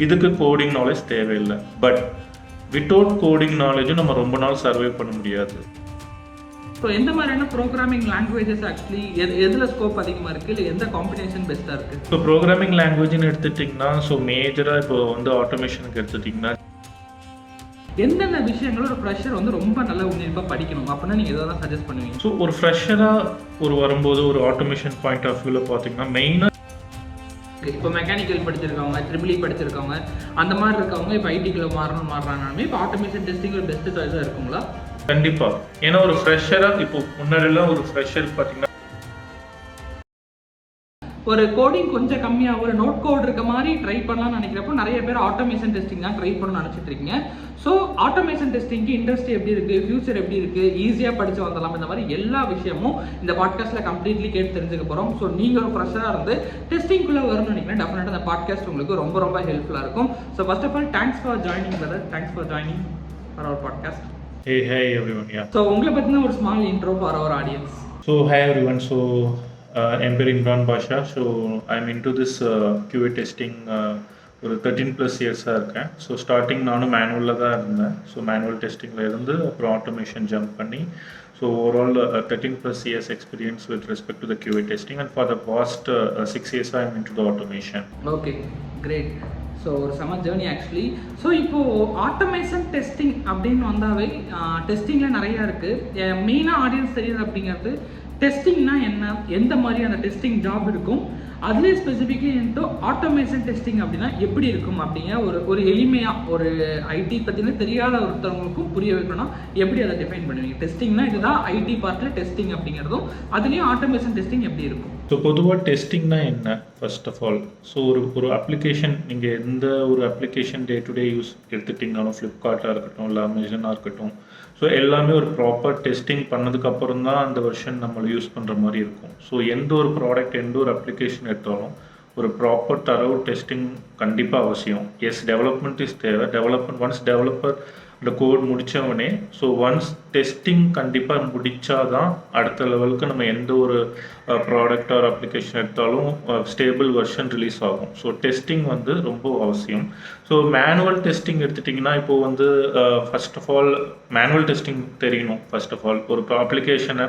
இதுக்கு coding knowledge தேவையில்லை. But without coding நாலேஜும் நம்ம ரொம்ப நாள் சர்வே பண்ண முடியாது. ஸோ எந்த மாதிரியான ப்ரோக்ராமிங் லாங்குவேஜஸ் ஆக்சுவலி எதில் ஸ்கோப் அதிகமாக இருக்குது, இல்லை எந்த காம்பினேஷன் பெஸ்ட்டாக இருக்குது? இப்போ ப்ரோக்ராமிங் லாங்குவேஜ்னு எடுத்துட்டிங்கன்னா, ஸோ மேஜராக இப்போ வந்து ஆட்டோமேஷனுக்கு எடுத்துட்டிங்கன்னா எந்தெந்த விஷயங்களும் ஒரு ஃப்ரெஷர் வந்து ரொம்ப நல்லா உன்னிப்பாக படிக்கணும் அப்படின்னா நீங்கள் எதாவது சஜஸ்ட் பண்ணுவீங்க? ஸோ ஒரு ஃப்ரெஷராக வரும்போது ஒரு ஆட்டோமேஷன் பாயிண்ட் ஆஃப் வியூவில் பார்த்தீங்கன்னா மெயினாக இப்போ மெக்கானிக்கல் படிச்சிருக்கவங்க, ட்ரிபிள் படிச்சிருக்கவங்க, அந்த மாதிரி இருக்கவங்க இப்போ ஐடிக்குள்ளே மாறுறாங்கனாலுமே இப்போ ஆட்டோமேஷன் டெஸ்டிங் ஒரு பெஸ்ட் சாய்ஸாக இருக்குங்களா? கண்டிப்பாக. ஏன்னா ஒரு ஃப்ரெஷராக இப்போ முன்னாடிலாம் ஒரு ஃப்ரெஷர் பார்த்தீங்கன்னா ஒரு கோடிங் கொஞ்சம் கம்மியாக ஒரு நோட் கோட் இருக்க மாதிரி ட்ரை பண்ணலாம்னு நினைக்கிறப்போ நிறைய பேர் ஆட்டோமேஷன் டெஸ்டிங் தான் ட்ரை பண்ணணும்னு நினச்சிட்டு இருக்கீங்க. ஸோ ஆட்டோமேஷன் டெஸ்டிங்க்கு இண்டஸ்ட்ரி எப்படி இருக்குது, ஃபியூச்சர் எப்படி இருக்குது, ஈஸியாக படித்து வந்துடலாம், இந்த மாதிரி எல்லா விஷயமும் இந்த பாட்காஸ்ட்டில் கம்ப்ளீட்லி கேட்டு தெரிஞ்சுக்க போகிறோம். ஸோ நீங்கள் ஒரு ஃப்ரெஷராக இருந்து டெஸ்டிங்குள்ளே வரணும்னு நினைக்கிறேன், டெஃபினட்டாக இந்த பாட்காஸ்ட் உங்களுக்கு ரொம்ப ரொம்ப ஹெல்ப்ஃபுல்லாக இருக்கும். So first of all thanks for joining brother, thanks for joining for our podcast. Hey everyone, yeah. So உங்களை பற்றின ஒரு small intro for our audience. So hi everyone, so என் பேர் Imran Basha. So I'm into this QA testing ஒரு 13+ இயர்ஸாக இருக்கேன். So starting நானும் மேனுவலில் தான் இருந்தேன். ஸோ மேனுவல் டெஸ்டிங்கில் இருந்து அப்புறம் ஆட்டோமேஷன் ஜம்ப் பண்ணி so overall 13+ years experience with respect to the QA testing and for the past 6 years I'm into the automation. Okay, great. So ஒரு செம ஜேர்னி ஆக்சுவலி. ஸோ இப்போது ஆட்டோமேஷன் டெஸ்டிங் அப்படின்னு வந்தாவே டெஸ்டிங்கில் நிறையா இருக்குது. மெயினாக ஆடியன்ஸ் தெரியுது அப்படிங்கிறது டெஸ்டிங்னா என்ன, எந்த மாதிரி அந்த டெஸ்டிங் ஜாப் இருக்கும், அதுலேயே ஸ்பெசிஃபிக்லி இன்ட்டு ஆட்டோமேஷன் டெஸ்டிங் அப்படின்னா எப்படி இருக்கும் அப்படிங்கிற ஒரு எளிமையாக ஒரு ஐடி பற்றின தெரியாத ஒருத்தவங்களுக்கும் புரிய வைக்கணும்னா எப்படி அதை டிஃபைன் பண்ணுவீங்க? டெஸ்டிங்னா இதுதான் ஐடி பார்ட்டில் டெஸ்டிங் அப்படிங்கிறதும், அதுலேயும் ஆட்டோமேஷன் டெஸ்டிங் எப்படி இருக்கும்? ஸோ பொதுவாக டெஸ்டிங்னா என்ன? ஃபர்ஸ்ட் ஆஃப் ஆல் ஸோ ஒரு அப்ளிகேஷன், நீங்கள் எந்த ஒரு application day to day use எடுத்துட்டிங்கனாலும், ஃப்ளிப்கார்ட்டாக இருக்கட்டும் இல்லை அமேசானாக இருக்கட்டும், ஸோ எல்லாமே ஒரு ப்ராப்பர் டெஸ்டிங் பண்ணதுக்கப்புறம் தான் அந்த வெர்ஷன் நம்மளை யூஸ் பண்ணுற மாதிரி இருக்கும். ஸோ எந்த ஒரு ப்ராடக்ட், எந்த ஒரு அப்ளிகேஷன் எடுத்தாலும் ஒரு ப்ராப்பர் தரவு டெஸ்டிங் கண்டிப்பாக அவசியம். எஸ், டெவலப்மெண்ட் இஸ் தேவை. ஒன்ஸ் டெவலப்பர் இந்த கோட் முடித்தவனே, ஸோ ஒன்ஸ் டெஸ்டிங் கண்டிப்பாக முடித்தாதான் அடுத்த லெவலுக்கு நம்ம எந்த ஒரு ப்ராடக்ட் ஆர் அப்ளிகேஷன் எடுத்தாலும் ஸ்டேபிள் வெர்ஷன் ரிலீஸ் ஆகும். ஸோ டெஸ்டிங் வந்து ரொம்ப அவசியம். ஸோ மேனுவல் டெஸ்டிங் எடுத்துட்டிங்கன்னா, இப்போது வந்து first of all manual testing தெரியணும். ஃபர்ஸ்ட் ஆஃப் ஆல் ஒரு அப்ளிகேஷனை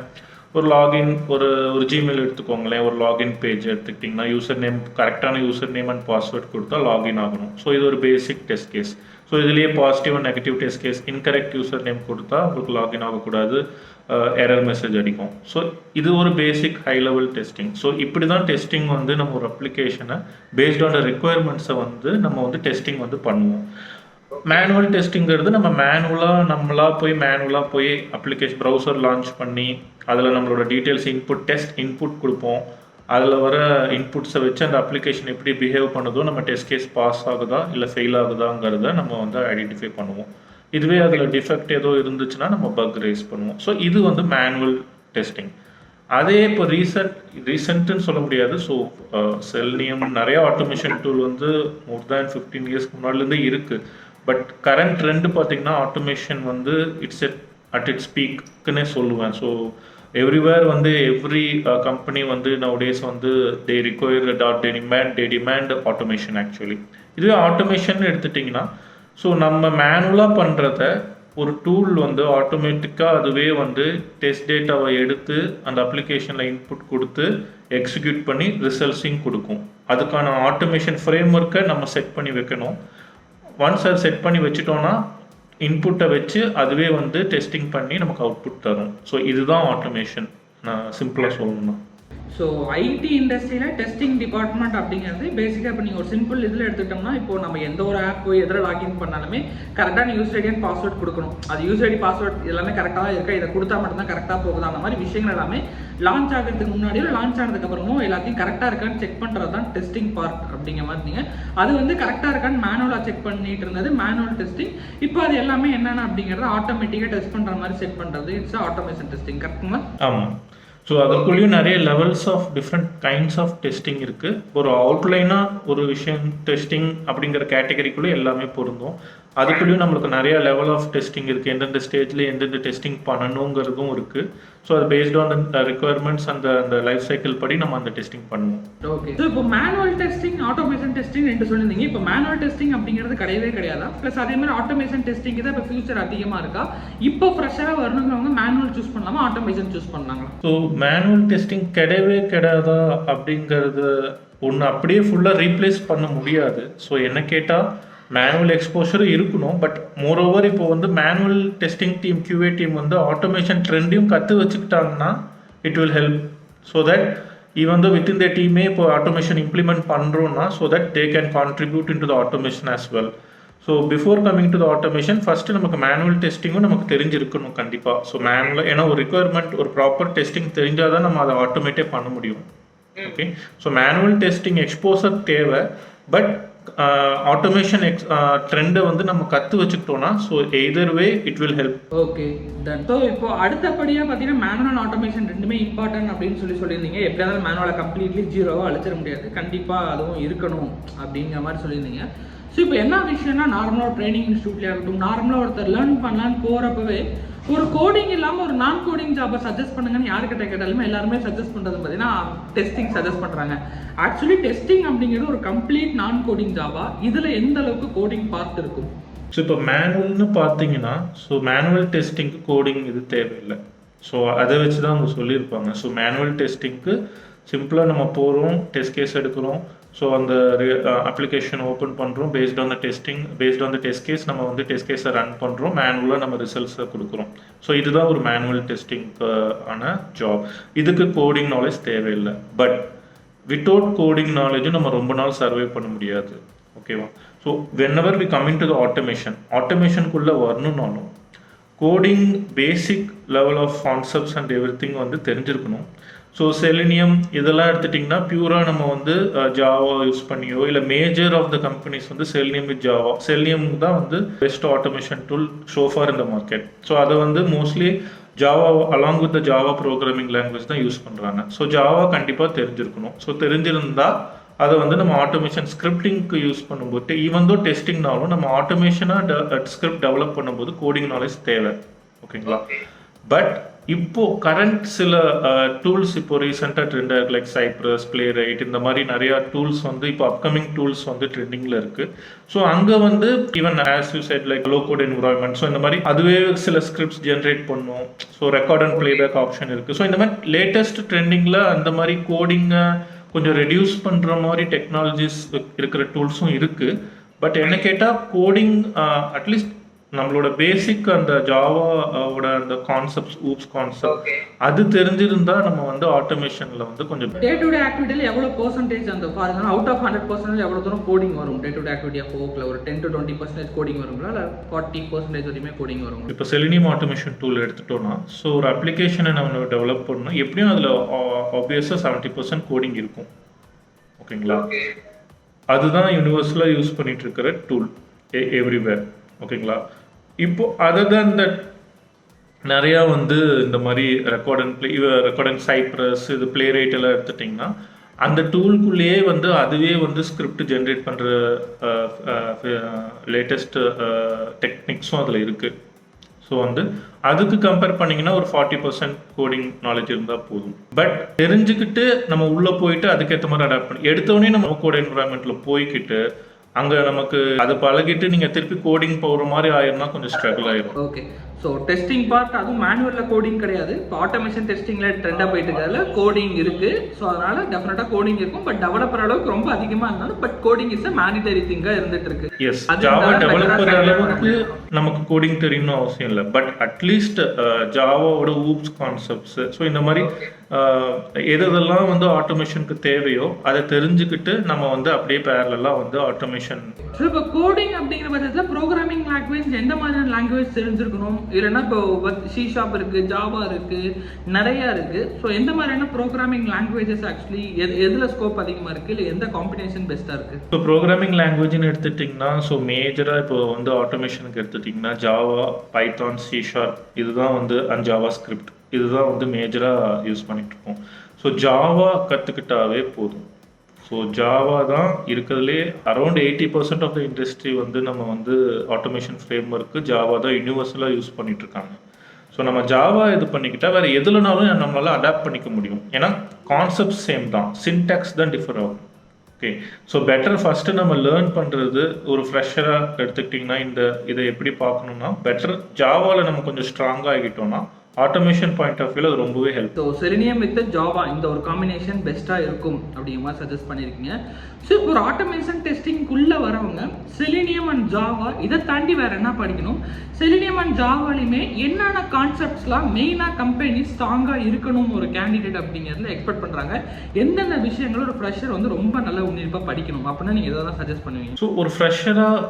ஒரு லாகின், ஒரு ஜிமெயில் எடுத்துக்கோங்களேன், ஒரு லாகின் பேஜ் எடுத்துக்கிட்டிங்கன்னா யூசர் நேம், கரெக்டான யூசர் நேம் அண்ட் பாஸ்வேர்ட் கொடுத்தா லாகின் ஆகணும். ஸோ இது ஒரு பேசிக் டெஸ்ட் கேஸ். ஸோ இதுலேயே positive and negative test case. Incorrect user name கொடுத்தா உங்களுக்கு லாகின் ஆகக்கூடாது, எரர் மெசேஜ் அடிக்கும். ஸோ இது ஒரு பேசிக் ஹை லெவல் டெஸ்டிங். ஸோ இப்படி தான் டெஸ்டிங் வந்து நம்ம ஒரு அப்ளிகேஷனை பேஸ்ட் ஆன் த ரெக்குயர்மெண்ட்ஸை வந்து நம்ம வந்து டெஸ்டிங் வந்து பண்ணுவோம். மேனுவல் டெஸ்டிங்கிறது நம்ம மேனுவலாக போய் அப்ளிகேஷன் ப்ரௌசர் லான்ச் பண்ணி அதில் நம்மளோட டீட்டெயில்ஸ் இன்புட் கொடுப்போம். அதில் வர இன்புட்ஸை வச்சு அந்த அப்ளிகேஷன் எப்படி பிஹேவ் பண்ணுதோ, நம்ம டெஸ்ட் கேஸ் பாஸ் ஆகுதா இல்லை ஃபெயில் ஆகுதாங்கிறத நம்ம வந்து ஐடென்டிஃபை பண்ணுவோம். இதுவே அதில் டிஃபெக்ட் ஏதோ இருந்துச்சுன்னா நம்ம பக் ரைஸ் பண்ணுவோம். ஸோ இது வந்து மேனுவல் டெஸ்டிங். அதே இப்போ ரீசெண்ட்டுன்னு சொல்ல முடியாது. ஸோ செல்னியம் நிறையா ஆட்டோமேஷன் டூல் வந்து மோர் தேன் 15 இயர்ஸ்க்கு முன்னாடிலேருந்தே இருக்குது. பட் கரண்ட் ட்ரெண்டு பார்த்திங்கன்னா ஆட்டோமேஷன் வந்து அட் இட்ஸ் பீக்குன்னே சொல்லுவேன். ஸோ எவ்ரிவேர் வந்து எவ்ரி கம்பெனி வந்து நowadays வந்து தே டிமாண்ட் ஆட்டோமேஷன் ஆக்சுவலி. இதுவே ஆட்டோமேஷன் எடுத்துட்டிங்கன்னா, ஸோ நம்ம மேனுவலாக பண்ணுறத ஒரு டூல் வந்து ஆட்டோமேட்டிக்காக அதுவே வந்து டெஸ்ட் டேட்டாவை எடுத்து அந்த அப்ளிகேஷனில் இன்புட் கொடுத்து எக்ஸிக்யூட் பண்ணி ரிசல்ட்ஸையும் கொடுக்கும். அதுக்கான ஆட்டோமேஷன் ஃப்ரேம் ஒர்க்கை நம்ம செட் பண்ணி வைக்கணும். ஒன்ஸ் அதை செட் பண்ணி வச்சுட்டோன்னா இன்புட்டை வச்சு அதுவே வந்து டெஸ்டிங் பண்ணி நமக்கு அவுட்புட் தரும். ஸோ இதுதான் ஆட்டோமேஷன், நான் சிம்பிளாக சொல்லணும்னா. ஸோ ஐடி இண்டஸ்ட்ரியில் டெஸ்டிங் டிபார்ட்மெண்ட் அப்படிங்கிறது பேசிக்காக இப்போ நீங்கள் ஒரு சிம்பிள் இதில் எடுத்துக்கிட்டோம்னா, இப்போ நம்ம எந்த ஒரு ஆப் போய் எதில் லாகின் பண்ணாலுமே கரெக்டான யூசர் ஐடி அண்ட் பாஸ்வேர்ட் கொடுக்கணும். அது யூசர் ஐடி பாஸ்வேர்ட் எல்லாமே கரெக்டாக தான் இருக்கா, இதை கொடுத்தா மட்டும்தான் கரெக்டாக போகுது, அந்த மாதிரி விஷயங்கள் எல்லாமே லான்ச் ஆகிறதுக்கு முன்னாடியும் லான்ச் ஆனதுக்கப்புறமும் எல்லாத்தையும் கரெக்டாக இருக்கான்னு செக் பண்ணுறது தான் டெஸ்டிங் பார்ட் அப்படிங்கிற மாதிரி. நீங்கள் அது வந்து கரெக்டாக இருக்கான்னு மேனுவலாக செக் பண்ணிட்டு இருந்தது மேனுவல் டெஸ்டிங். இப்போ அது எல்லாமே என்னென்ன அப்படிங்கிறத ஆட்டோமேட்டிக்காக டெஸ்ட் பண்ணுற மாதிரி செட் பண்ணுறது இட்ஸ் ஆட்டோமேஷன் டெஸ்டிங். கரெக்டுங்களா? ஆமாம். ஸோ அதுக்குள்ளேயும் நிறைய levels of different kinds of testing இருக்குது. ஒரு அவுட்லைனாக ஒரு விஷயம் டெஸ்டிங் அப்படிங்கிற கேட்டகரிக்குள்ளே எல்லாமே பொருந்தும். அதுக்குள்ளேயும் நம்மளுக்கு நிறைய லெவல் ஆஃப் டெஸ்டிங் இருக்குது, எந்தெந்த ஸ்டேஜில் எந்தெந்த டெஸ்டிங் பண்ணணுங்கிறதும் இருக்குது. ஸோ அது பேஸ்ட் ஆன் த ரிக்குவயர்மெண்ட்ஸ் அந்த லைஃப் சைக்கிள் படி நம்ம அந்த டெஸ்டிங் பண்ணுவோம். ஓகே. ஸோ இப்போ மேனுவல் டெஸ்டிங், ஆட்டோமேஷன் டெஸ்டிங் ரெண்டு சொல்லியிருந்தீங்க. இப்போ மேனுவல் டெஸ்டிங் அப்படிங்கிறது கிடையவே கிடையாதா? ப்ளஸ் அதே மாதிரி ஆட்டோமேஷன் டெஸ்டிங் தான் இப்போ ஃபியூச்சர் அதிகமாக இருக்கா? இப்போ ஃப்ரெஷ்ஷாக வரணுங்கிறவங்க மேனுவல் சூஸ் பண்ணலாமா, ஆட்டோமேஷன் சூஸ் பண்ணலாங்களா? ஸோ மேனுவல் டெஸ்டிங் கிடையவே கிடையாதா அப்படிங்கிறது ஒன்று அப்படியே ஃபுல்லாக ரீப்ளேஸ் பண்ண முடியாது. ஸோ என்ன கேட்டால் மேனுவல் எக்ஸ்போஷரும் இருக்கணும். பட் மோரோவர் இப்போ வந்து manual testing team, QA team வந்து ஆட்டோமேஷன் ட்ரெண்டையும் கற்று வச்சுக்கிட்டாங்கன்னா it will help. So that even though within the டீமே இப்போ ஆட்டோமேஷன் இம்ப்ளிமெண்ட் பண்ணுறோன்னா so that they can contribute into the automation as well. So before coming to the automation first நமக்கு manual டெஸ்டிங்கும் நமக்கு தெரிஞ்சிருக்கணும் கண்டிப்பாக. ஸோ மேனுவல் ஏன்னா ஒரு ரிக்குவயர்மெண்ட், ஒரு ப்ராப்பர் டெஸ்டிங் தெரிஞ்சால் தான் நம்ம அதை ஆட்டோமேட்டே பண்ண முடியும். Okay. So manual testing exposure தேவை. பட் ஆட்டோமேஷன் ட்ரெண்டை வந்து நம்ம கற்று வச்சுக்கிட்டோம்னா so either way it will help. Okay done. So இப்போ அடுத்தபடியாக பார்த்தீங்கன்னா மேனுவல் ஆட்டோமேஷன் ரெண்டுமே இம்பார்ட்டன்ட் அப்படின்னு சொல்லியிருந்தீங்க. எப்படியா இருந்தாலும் மேனுவலை கம்ப்ளீட்லி ஜீரோவாக அழிச்சிட முடியாது, கண்டிப்பாக அதுவும் இருக்கணும் அப்படிங்கிற மாதிரி சொல்லியிருந்தீங்க. ஸோ இப்போ என்ன விஷயம்னா, நார்மலாக ஒரு ட்ரைனிங் இன்ஸ்டியூட்லேயே இருக்கட்டும், நார்மலாக ஒருத்தர் லேர்ன் பண்ணலான்னு போகிறப்பவே ஒரு கோடிங் இல்லாமல் ஒரு நான் கோடிங் ஜாபை சஜஸ்ட் பண்ணுங்கன்னு யாருக்கிட்ட கேட்டாலுமே எல்லாருமே சஜஸ்ட் பண்ணுறது பார்த்தீங்கன்னா டெஸ்டிங் சஜஸ்ட் பண்ணுறாங்க. ஆக்சுவலி டெஸ்டிங் அப்படிங்கிறது ஒரு கம்ப்ளீட் நான் கோடிங் ஜாபா. இதில் எந்த அளவுக்கு கோடிங் பார்ட் இருக்கும்? ஸோ இப்போ மேனுவல்னு பார்த்தீங்கன்னா ஸோ மேனுவல் டெஸ்டிங்க்கு கோடிங் இது தேவையில்லை. ஸோ அதை வச்சு தான் அவங்க சொல்லியிருப்பாங்க. ஸோ மேனுவல் டெஸ்டிங்க்கு சிம்பிளாக நம்ம போகிறோம், டெஸ்ட் கேஸ் எடுக்கிறோம். ஸோ அந்த அப்ளிகேஷன் ஓப்பன் பண்ணுறோம், based on the testing, based on the test case நம்ம வந்து டெஸ்ட் கேஸை ரன் பண்ணுறோம், மேனுவலாக நம்ம ரிசல்ட்ஸை கொடுக்குறோம். ஸோ இதுதான் ஒரு மேனுவல் டெஸ்டிங்க்கு ஆன ஜாப். இதுக்கு கோடிங் நாலேஜ் தேவையில்லை. பட் வித்தவுட் கோடிங் நாலேஜும் நம்ம ரொம்ப நாள் சர்வே பண்ண முடியாது. ஓகேவா? So whenever we coming to the ஆட்டோமேஷனுக்குள்ளே வரணுன்னாலும் coding basic level of concepts and everything வந்து தெரிஞ்சிருக்கணும். ஸோ செலினியம் இதெல்லாம் எடுத்துட்டிங்கன்னா பியூராக நம்ம வந்து ஜாவா யூஸ் பண்ணியோ இல்லை மேஜர் ஆஃப் த கம்பெனிஸ் வந்து செலினியம் வித் ஜாவா, செலினியம் தான் வந்து பெஸ்ட் ஆட்டோமேஷன் டூல் ஷோஃபார் இந்த மார்க்கெட். ஸோ அதை வந்து mostly Java along with the Java programming language தான் யூஸ் பண்ணுறாங்க. ஸோ ஜாவா கண்டிப்பாக தெரிஞ்சிருக்கணும். ஸோ தெரிஞ்சிருந்தா அதை வந்து நம்ம ஆட்டோமேஷன் ஸ்கிரிப்டிங்க்கு யூஸ் பண்ணும்போது ஈவன் தோ டெஸ்டிங்னாலும் நம்ம ஆட்டோமேஷனாக ஸ்கிரிப்ட் டெவலப் பண்ணும்போது கோடிங் நாலேஜ் தேவை. ஓகேங்களா? பட் இப்போ கரண்ட் சில டூல்ஸ் இப்போ ரீசெண்டாக ட்ரெண்டாக லைக் சைப்ரஸ், பிளேரைட் இந்த மாதிரி நிறையா டூல்ஸ் வந்து இப்போ அப்கமிங் டூல்ஸ் வந்து ட்ரெண்டிங்கில் இருக்குது. ஸோ அங்கே வந்து even as you said like low code environment, so இந்த மாதிரி அதுவே சில ஸ்கிரிப்ட்ஸ் ஜென்ரேட் பண்ணும். So record and playback option இருக்குது. ஸோ இந்த மாதிரி லேட்டஸ்ட் ட்ரெண்டிங்கில் அந்த மாதிரி கோடிங்கை கொஞ்சம் ரெடியூஸ் பண்ணுற மாதிரி டெக்னாலஜிஸ் இருக்கிற டூல்ஸும் இருக்குது. பட் என்ன கேட்டால் கோடிங் அட்லீஸ்ட் நம்மளோட பேசிக் அந்த ஜாவாவோட அந்த கான்செப்ட்ஸ், ஊப்ஸ் கான்செப்ட் அது தெரிஞ்சிருந்தா நம்ம வந்து ஆட்டோமேஷனில் வந்து கொஞ்சம் டே டு டே ஆக்டிவிட்டியில் எவ்வளோ பர்சன்டேஜ் அந்த பாருங்க அவுட் ஆஃப் 100% எவ்வளோ தூரம் கோடிங் வரும்? Day to day activity of ஒர்க்கில் ஒரு 10 to 20% கோடிங் வருங்களா, இல்லை 40% வரையுமே கோடிங் வரும்? இப்போ செலினியம் ஆட்டோமேஷன் டூல் எடுத்துட்டோம்னா ஸோ ஒரு அப்ளிகேஷனை நம்ம டெவலப் பண்ணணும், எப்படியும் அதில் ஆப்வியஸாக 70% கோடிங் இருக்கும். ஓகேங்களா? அதுதான் யூனிவர்ஸில் யூஸ் பண்ணிட்டு இருக்கிற டூல் எவ்ரிவேர். ஓகேங்களா? இப்போ அதர் தேன் தட் நிறையா வந்து இந்த மாதிரி ரெக்கார்ட் அண்ட் சைப்ரஸ், இது பிளேரைட் எல்லாம் எடுத்துட்டிங்கன்னா அந்த டூலுக்குள்ளேயே வந்து அதுவே வந்து ஸ்கிரிப்ட் ஜென்ரேட் பண்ணுற லேட்டஸ்ட் டெக்னிக்ஸும் அதில் இருக்குது. ஸோ வந்து அதுக்கு கம்பேர் பண்ணிங்கன்னா ஒரு 40% கோடிங் நாலேஜ் இருந்தால் போதும். பட் தெரிஞ்சுக்கிட்டு நம்ம உள்ளே போயிட்டு அதுக்கேற்ற மாதிரி அடாப்ட் பண்ணி எடுத்தோடனே நம்ம கோட் என்விரான்மெண்ட்டில் போய்கிட்டு அங்கே நமக்கு அதை பழகிட்டு நீங்கள் திருப்பி கோடிங் போகிற மாதிரி ஆயிரும்னா கொஞ்சம் ஸ்ட்ரகிள் ஆயிரும். ஓகே. ஸோ டெஸ்டிங் பார்ட் அதுவும் மேனுவலில் கோடிங் கிடையாது. இப்போ ஆட்டோமேஷன் டெஸ்டிங்கில் ட்ரெண்டாக போயிட்டு இருக்கிறதுல கோடிங் இருக்குது. ஸோ அதனால் டெஃபினட்டாக கோடிங் இருக்கும். பட் டெவலப்பர் அளவுக்கு ரொம்ப அதிகமாக இருந்தாலும் பட் கோடிங் இஸ் அ மேனிடரி திங்காக இருந்துட்டு இருக்கு. எஸ், ஜாவா டெவலப்பர் அளவுக்கு நமக்கு கோடிங் தெரியணும்னு அவசியம் இல்லை. பட் அட்லீஸ்ட் ஜாவாவோட ஊப்ஸ் கான்செப்ட்ஸ், ஸோ இந்த மாதிரி எதெல்லாம் வந்து ஆட்டோமேஷனுக்கு தேவையோ அதை தெரிஞ்சுக்கிட்டு நம்ம வந்து அப்படியே பேரலாக வந்து ஆட்டோமேஷன். ஸோ இப்போ கோடிங் அப்படிங்கிற பட்சத்தில் ப்ரோக்ராமிங் லாங்குவேஜ் எந்த மாதிரியான லாங்குவேஜ் தெரிஞ்சிருக்கணும்? இல்லைன்னா இப்போ C# இருக்குது, ஜாவா இருக்குது, நிறையா இருக்குது. ஸோ எந்த மாதிரியான ப்ரோக்ராமிங் லாங்குவேஜஸ் ஆக்சுவலி எதில் ஸ்கோப் அதிகமாக இருக்குது, இல்லை எந்த காம்பினேஷன் பெஸ்ட்டாக இருக்குது? இப்போ ப்ரோக்ராமிங் லாங்குவேஜ்னு எடுத்துட்டிங்கன்னா ஸோ மேஜராக இப்போ வந்து ஆட்டோமேஷனுக்கு எடுத்துட்டிங்கன்னா ஜாவா, பைத்தான், C# இதுதான் வந்து அண்ட் ஜாவா ஸ்கிரிப்ட் இதுதான் வந்து மேஜராக யூஸ் பண்ணிட்டு இருக்கோம். ஸோ ஜாவா கற்றுக்கிட்டாவே போதும். ஸோ ஜாவா தான் இருக்கிறதுலே அரௌண்ட் 80% ஆஃப் த இண்டஸ்ட்ரி வந்து நம்ம வந்து ஆட்டோமேஷன் ஃப்ரேம் ஒர்க்கு ஜாவா தான் யூனிவர்சலாக யூஸ் பண்ணிட்டு இருக்காங்க. ஸோ நம்ம ஜாவா இது பண்ணிக்கிட்டா வேறு எதுலனாலும் நம்மளால் அடாப்ட் பண்ணிக்க முடியும். ஏன்னா கான்செப்ட் சேம் தான், சின்டாக்ஸ் தான் டிஃபர் ஆகும். ஓகே, ஸோ பெட்டர் ஃபஸ்ட்டு நம்ம லேர்ன் பண்ணுறது ஒரு ஃப்ரெஷராக எடுத்துக்கிட்டிங்கன்னா இதை எப்படி பார்க்கணுன்னா பெட்டர் ஜாவாவில் நம்ம கொஞ்சம் ஸ்ட்ராங்காக ஆகிட்டோம்னா ஆட்டோமேஷன் பாயிண்ட் ஆஃப் வியூவில் அது ரொம்பவே help. So selenium with Java இந்த ஒரு காம்பினேஷன் பெஸ்ட்டாக இருக்கும் அப்படிங்கிற மாதிரி சஜஸ்ட் பண்ணியிருக்கீங்க. ஸோ இப்போ ஒரு ஆட்டோமேஷன் டெஸ்டிங்குள்ளே வரவங்க செலினியம் அண்ட் ஜாவா இதை தாண்டி வேறு என்ன படிக்கணும், செலினியம் அண்ட் ஜாவாலையுமே என்னென்ன கான்செப்ட்ஸ்லாம் மெயினாக கம்பெனி ஸ்ட்ராங்காக இருக்கணும் ஒரு கேண்டிடேட் அப்படிங்கிறதுல எக்ஸ்பெக்ட் பண்ணுறாங்க, எந்தெந்த விஷயங்களும் ஒரு ஃப்ரெஷர் வந்து ரொம்ப நல்லா உன்னிப்பாக படிக்கணும் அப்படின்னா நீங்கள் எதாவது சஜஸ்ட் பண்ணுவீங்க? ஸோ ஒரு ஃப்ரெஷராக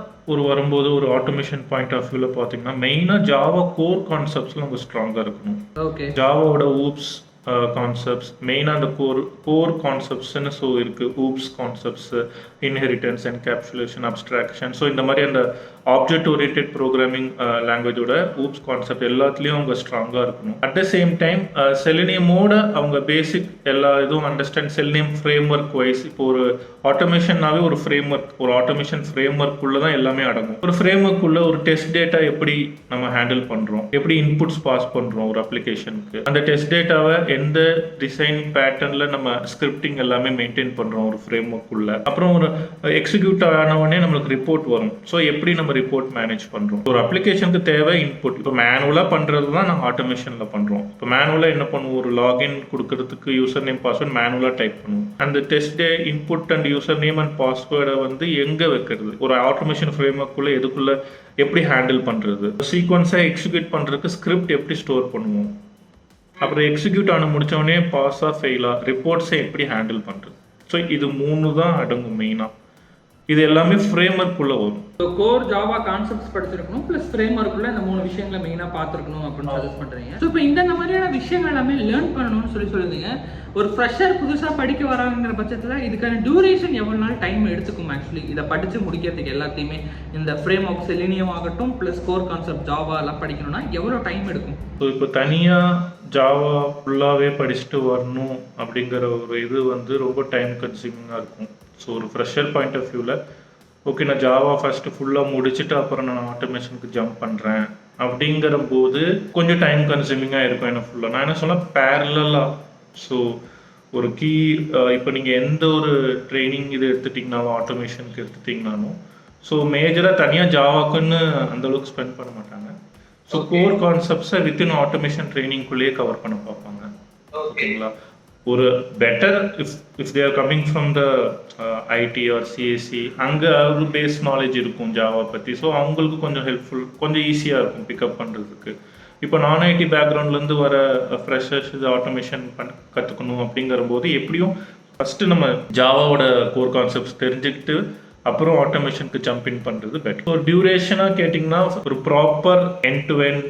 வரும்போது ஒரு ஆட்டோமேஷன் பாயிண்ட் ஆஃப் வியூவில் பார்த்தீங்கன்னா மெயினாக ஜாவா கோர் கான்செப்ட்ஸில் நம்ம ஸ்ட்ராங்காக இருக்கணும். ஓகே, ஜாவாவோட ஊப்ஸ் கான்செப்ட்ஸ் மெயினாக அந்த கோர் கான்செப்ட்ஸ்ன்னு ஸோ இருக்குது. OOPs concepts, inheritance, encapsulation, abstraction, so இந்த மாதிரி அந்த ஆப்ஜெக்ட் ஓரியன்டட் ப்ரோக்ராமிங் லாங்குவேஜோட ஊப்ஸ் கான்செப்ட் எல்லாத்துலேயும் அவங்க ஸ்ட்ராங்காக இருக்கணும். அட் த சேம் டைம் செலினியமோட அவங்க பேசிக் எல்லா இதுவும் understand Selenium framework wise. இப்போ ஒரு ஆட்டோமேஷன்னாவே ஒரு ஃப்ரேம் ஒர்க், ஒரு ஆட்டோமேஷன் ஃப்ரேம் ஒர்க்குள்ளே தான் எல்லாமே அடங்கும். ஒரு ஃப்ரேம் ஒர்க்குள்ள ஒரு டெஸ்ட் டேட்டா எப்படி நம்ம ஹேண்டில் பண்ணுறோம், எப்படி இன்புட்ஸ் பாஸ் பண்ணுறோம் ஒரு அப்ளிகேஷனுக்கு, அந்த டெஸ்ட் டேட்டாவை எந்த டிசைன் பேட்டர்னில் நம்ம ஸ்கிரிப்டிங் எல்லாமே மெயின்டைன் பண்ணுறோம் ஒரு ஃப்ரேம் ஒர்க்குள்ள. அப்புறம் ஒரு எக்ஸிக்யூட் ஆனவொடனே நம்மளுக்கு ரிப்போர்ட் வரும். ஸோ எப்படி நம்ம ரிப்போர்ட் மேனேஜ் பண்ணுறோம், ஒரு அப்ளிகேஷனுக்கு தேவை இன்புட். இப்போ மேனுவலாக பண்ணுறது தான் நாங்கள் ஆட்டோமேஷனில் பண்ணுறோம். இப்போ மேனுவலாக என்ன பண்ணுவோம், ஒரு லாகின் கொடுக்கறதுக்கு யூசர் நேம் பாஸ்வேர்ட் மேனுவலாக டைப் பண்ணுவோம். அந்த test day input and user name and பாஸ்வேர்டை வந்து எங்கே வைக்கிறது, ஒரு ஆட்டோமேஷன் ஃப்ரேம் ஒர்க்குள்ளே எதுக்குள்ளே எப்படி ஹேண்டில் பண்ணுறது, சீக்வன்ஸாக எக்ஸிக்யூட் பண்ணுறதுக்கு ஸ்கிரிப்ட் எப்படி ஸ்டோர் பண்ணுவோம், அப்புறம் எக்ஸிக்யூட் ஆன முடித்தவொடனே பாஸாக ஃபெயிலாக ரிப்போர்ட்ஸை எப்படி ஹேண்டில் பண்ணுறது. ஸோ இது 3 தான் அடங்கும் மெயினாக. இது எல்லாமே ஃப்ரேம் ஒர்க்குள்ளே வரும். ஸோ கோர் ஜாவா கான்செப்ட்ஸ் படிச்சிருக்கணும் ப்ளஸ் ஃப்ரேம் ஒர்க்குள்ள இந்த 3 விஷயங்களை மெயினாக பார்த்துருக்கணும் அப்படின்னு சஜஸ்ட் பண்ணுறீங்க. ஸோ இப்போ இந்த மாதிரியான விஷயங்கள் எல்லாமே லேர்ன் பண்ணணும்னு சொல்லியிருந்தீங்க. ஒரு ஃப்ரெஷர் புதுசாக படிக்க வராங்கிற பட்சத்தில் இதுக்கான டியூரேஷன் எவ்வளோ நாள் டைம் எடுத்துக்கும் ஆக்சுவலி இதை படித்து முடிக்கிறதுக்கு எல்லாத்தையுமே இந்த ஃப்ரேம் ஒர்க் செலினியம் ஆகட்டும் ப்ளஸ் கோர் கான்செப்ட் ஜாவா எல்லாம் படிக்கணும்னா எவ்வளோ டைம் எடுக்கும்? ஸோ இப்போ தனியாக ஜாவா ஃபுல்லாகவே படிச்சுட்டு வரணும் அப்படிங்கிற ஒரு இது வந்து ரொம்ப டைம் கன்சியூமிங்காக இருக்கும். ஸோ ஒரு ஃப்ரெஷர் பாயிண்ட் ஆஃப் வியூவில் ஓகே நான் ஜாவா ஃபஸ்ட்டு ஃபுல்லாக முடிச்சுட்டு அப்புறம் நான் ஆட்டோமேஷனுக்கு ஜம்ப் பண்ணுறேன் அப்படிங்கிற போது கொஞ்சம் டைம் கன்சியூமிங்காக இருக்கும் எனக்கு ஃபுல்லாக. நான் என்ன சொன்னால் பேரலாக. ஸோ ஒரு இப்போ நீங்கள் எந்த ஒரு ட்ரைனிங் இது எடுத்துட்டிங்கனாலும் ஆட்டோமேஷனுக்கு எடுத்துட்டிங்கனாலும் ஸோ மேஜராக தனியாக ஜாவாக்குன்னு அந்தளவுக்கு ஸ்பெண்ட் பண்ண மாட்டாங்க. ஸோ கோர் கான்செப்ட்ஸை வித்தின் ஆட்டோமேஷன் ட்ரைனிங்குள்ளேயே கவர் பண்ண பார்ப்பாங்க. ஓகேங்களா, ஒரு better if they are coming from the IT or CSC அங்கே ஒரு பேஸ் நாலேஜ் இருக்கும் ஜாவா பற்றி. ஸோ அவங்களுக்கு கொஞ்சம் ஹெல்ப்ஃபுல், கொஞ்சம் ஈஸியாக இருக்கும் பிக்கப் பண்ணுறதுக்கு. இப்போ நான் ஐடி பேக்ரவுண்ட்லேருந்து வர ஃப்ரெஷர்ஸ் இது ஆட்டோமேஷன் கற்றுக்கணும் அப்படிங்கிற போது எப்படியும் ஃபஸ்ட்டு நம்ம ஜாவாவோட கோர் கான்செப்ட்ஸ் தெரிஞ்சுக்கிட்டு அப்புறம் ஆட்டோமேஷனுக்கு ஜம்ப் இன் பண்ணுறது பெட்டர். ஒரு டியூரேஷனாக கேட்டிங்கன்னா ஒரு proper end to end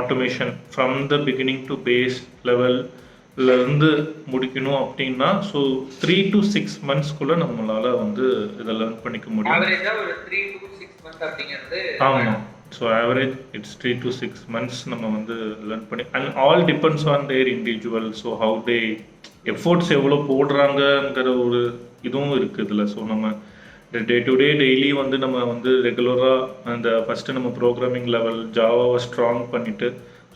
automation from the beginning to base லெவல்லேருந்து முடிக்கணும் அப்படின்னா ஸோ 3 to 6 monthsக்குள்ளே நம்மளால் வந்து இதை லேர்ன் பண்ணிக்க முடியும். ஆமாம், so average it's 3 to 6 months நம்ம வந்து லேர்ன் பண்ணி and all depends on their individual. So how they efforts எவ்வளோ போடுறாங்கங்கிற ஒரு இதுவும் இருக்குது இதில். ஸோ நம்ம டே டு டே டெய்லி வந்து நம்ம வந்து ரெகுலராக அந்த ஃபஸ்ட்டு நம்ம ப்ரோக்ராமிங் லெவல் ஜாவாவை ஸ்ட்ராங் பண்ணிவிட்டு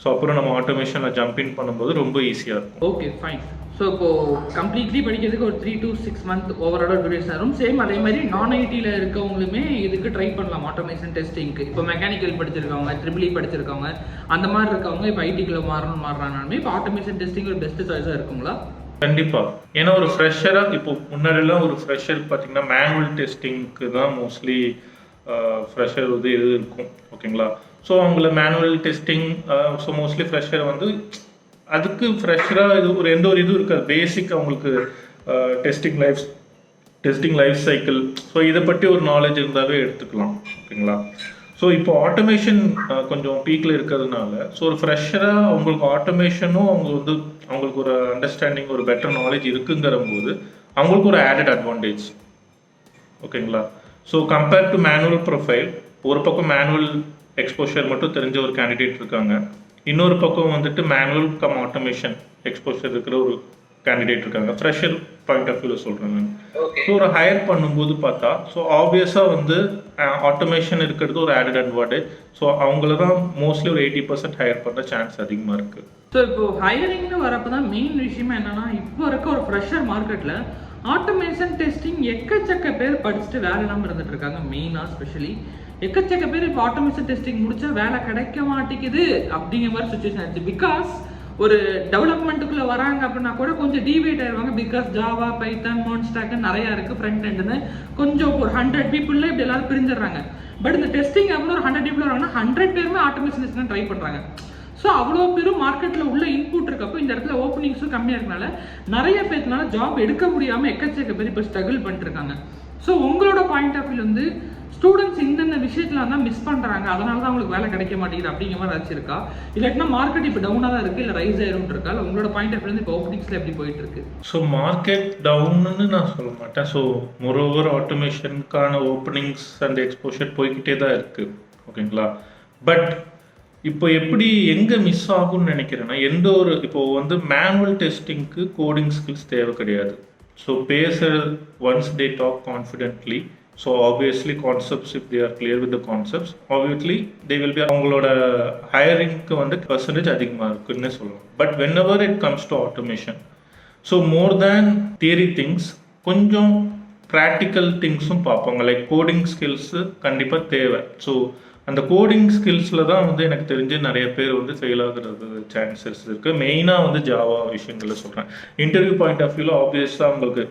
ஸோ அப்புறம் நம்ம ஆட்டோமேஷனில் ஜம்ப் இன் பண்ணும்போது ரொம்ப ஈஸியாக இருக்கும். Okay fine. ஸோ இப்போது கம்ப்ளீட்லி படிக்கிறதுக்கு ஒரு 3 to 6 month ஓவராலாக டியூரேஷன் வரும். சேம் அதே மாதிரி நான் ஐடியில் இருக்கவங்களுமே இதுக்கு ட்ரை பண்ணலாம் ஆட்டோமேஷன் டெஸ்டிங்க்கு. இப்போ மெக்கானிக்கல் படிச்சிருக்கவங்க, ட்ரிபிள் படிச்சிருக்கவங்க, அந்த மாதிரி இருக்கவங்க இப்போ ஐடிக்குள்ளே மாறுறாங்கனாலுமே இப்போ ஆட்டோமேஷன் டெஸ்டிங் ஒரு பெஸ்ட் சாய்ஸாக இருக்குங்களா? கண்டிப்பாக. ஏன்னா ஒரு ஃப்ரெஷராக இப்போ முன்னாடிலாம் ஒரு ஃப்ரெஷர் பார்த்தீங்கன்னா மேனுவல் டெஸ்டிங்க்கு தான் மோஸ்ட்லி ஃப்ரெஷர் வந்து இது இருக்கும். ஓகேங்களா, ஸோ அவங்கள manual testing so mostly fresher வந்து அதுக்கு ஃப்ரெஷராக இது ஒரு எந்த ஒரு இதுவும் இருக்காது. பேசிக் அவங்களுக்கு டெஸ்டிங் லைஃப் சைக்கிள் ஸோ இதை பற்றி ஒரு நாலேஜ் இருந்தாலே எடுத்துக்கலாம். ஓகேங்களா, ஸோ இப்போ ஆட்டோமேஷன் கொஞ்சம் பீக்கில் இருக்கிறதுனால ஸோ ஒரு ஃப்ரெஷராக அவங்களுக்கு ஆட்டோமேஷனும் அவங்களுக்கு ஒரு அண்டர்ஸ்டாண்டிங் ஒரு பெட்டர் நாலேஜ் இருக்குங்கிற போது அவங்களுக்கு ஒரு ஆடட் அட்வான்டேஜ். ஓகேங்களா, so compared to manual profile ஒரு பக்கம் மேனுவல் எக்ஸ்போஷர் மட்டும் தெரிஞ்ச ஒரு கேண்டிடேட் இருக்காங்க, இன்னொரு பக்கம் வந்துட்டு மேனுவல் கம் ஆட்டோமேஷன் எக்ஸ்போஷர் இருக்கிற ஒரு கேண்டிடேட் இருக்காங்க, ஃப்ரெஷர் பாயிண்ட் ஆஃப் வியூவில் சொல்கிறேன் நான். ஓகே ஸோ ஒரு ஹையர் பண்ணும்போது பார்த்தா ஸோ ஆப்வியஸாக வந்து ஆட்டோமேஷன் இருக்கிறது ஒரு ஆடட் அட்வான்டேஜ். ஸோ அவங்கள தான் மோஸ்ட்லி ஒரு 80% ஹையர் பண்ணுற சான்ஸ் அதிகமாக இருக்குது. ஸோ இப்போ ஹையரிங்னு வரப்போ தான் மெயின் விஷயமா என்னன்னா, இப்போ இருக்க ஒரு ஃப்ரெஷர் மார்க்கெட்டில் ஆட்டோமேஷன் டெஸ்டிங் எக்கச்சக்க பேர் படிச்சுட்டு வேலை இல்லாமல் இருந்துட்டு இருக்காங்க. மெயினாக ஸ்பெஷலி எக்கச்சக்க பேர் இப்போ ஆட்டோமேஷன் டெஸ்டிங் முடிச்சா வேலை கிடைக்க மாட்டேங்குது அப்படிங்கிற மாதிரி சுச்சுவேஷன் ஆச்சு. பிகாஸ் ஒரு டெவலப்மெண்ட்டுக்குள்ளே வராங்க அப்படின்னா கூட கொஞ்சம் டிவைட் ஆயிடுவாங்க. பிகாஸ் ஜாவா, பைத்தான், மான்ஸ்டாக் நிறையா இருக்குது, ஃப்ரண்ட் எண்டுன்னு கொஞ்சம் ஒரு 100 பீப்புளில் இப்படி எல்லாரும் பிரிஞ்சிடுறாங்க. பட் இந்த டெஸ்டிங் அப்படின்னு ஒரு 100 பீப்புள் வராங்கன்னா 100 பேருமே ஆட்டோமேஷன் டெஸ்டிங் ட்ரை பண்ணுறாங்க. ஸோ அவ்வளோ பேரும் மார்க்கெட்டில் உள்ள இன்புட் இருக்கப்போ இந்த இடத்துல ஓப்பனிங்ஸும் கம்மியாக இருக்கனால நிறைய பேர்னால ஜாப் எடுக்க முடியாமல் எக்கச்சக்க பேர் இப்போ ஸ்ட்ரகிள் பண்ணிட்டுருக்காங்க. ஸோ உங்களோட பாயிண்ட் ஆஃப் வியூ வந்து ஸ்டூடெண்ட்ஸ் இந்தந்த விஷயத்துல தான் மிஸ் பண்ணுறாங்க, அதனால தான் அவங்களுக்கு வேலை கிடைக்க மாட்டேங்குது அப்படிங்கிற மாதிரி ஏதாச்சும் இருக்கா? இல்லாட்டினா மார்க்கெட் இப்போ டவுனாக தான் இருக்குது, இல்லை ரைஸ் ஆயிரும் இருக்கா? இல்லை உங்களோட பாயிண்ட் ஆஃப் வியூ வந்து இப்போ ஓப்பனிங்ஸில் எப்படி போயிட்டு இருக்கு? ஸோ மார்க்கெட் டவுன்னு நான் சொல்ல மாட்டேன். ஸோ மோரோவர் ஆட்டோமேஷனுக்கான ஓப்பனிங்ஸ் அண்ட் எக்ஸ்போஷர் போய்கிட்டே தான் இருக்குது, ஓகேங்களா? பட் இப்போ எப்படி எங்கே மிஸ் ஆகும்னு நினைக்கிறேன்னா, எந்த ஒரு இப்போ வந்து மேனுவல் டெஸ்டிங்க்கு கோடிங் ஸ்கில்ஸ் தேவை கிடையாது. ஸோ பேசுகிற once they talk confidently, so obviously concepts if they are clear with the concepts obviously they will be அவங்களோட ஹையரிங்க்கு வந்து பர்சன்டேஜ் அதிகமாக இருக்குன்னு சொல்லலாம். But whenever it comes to automation, so more than theory things கொஞ்சம் practical திங்ஸும் பார்ப்பாங்க. Like coding skills கண்டிப்பாக தேவை. ஸோ அந்த கோடிங் ஸ்கில்ஸில் தான் வந்து எனக்கு தெரிஞ்சு நிறைய பேர் வந்து ஃபெயில் ஆகுறது சான்சஸ் இருக்குது. மெயினாக வந்து ஜாவா விஷயங்களில் சொல்கிறேன். இன்டர்வியூ பாயிண்ட் ஆஃப் வியூவில் ஆப்வியஸாக அவங்களுக்கு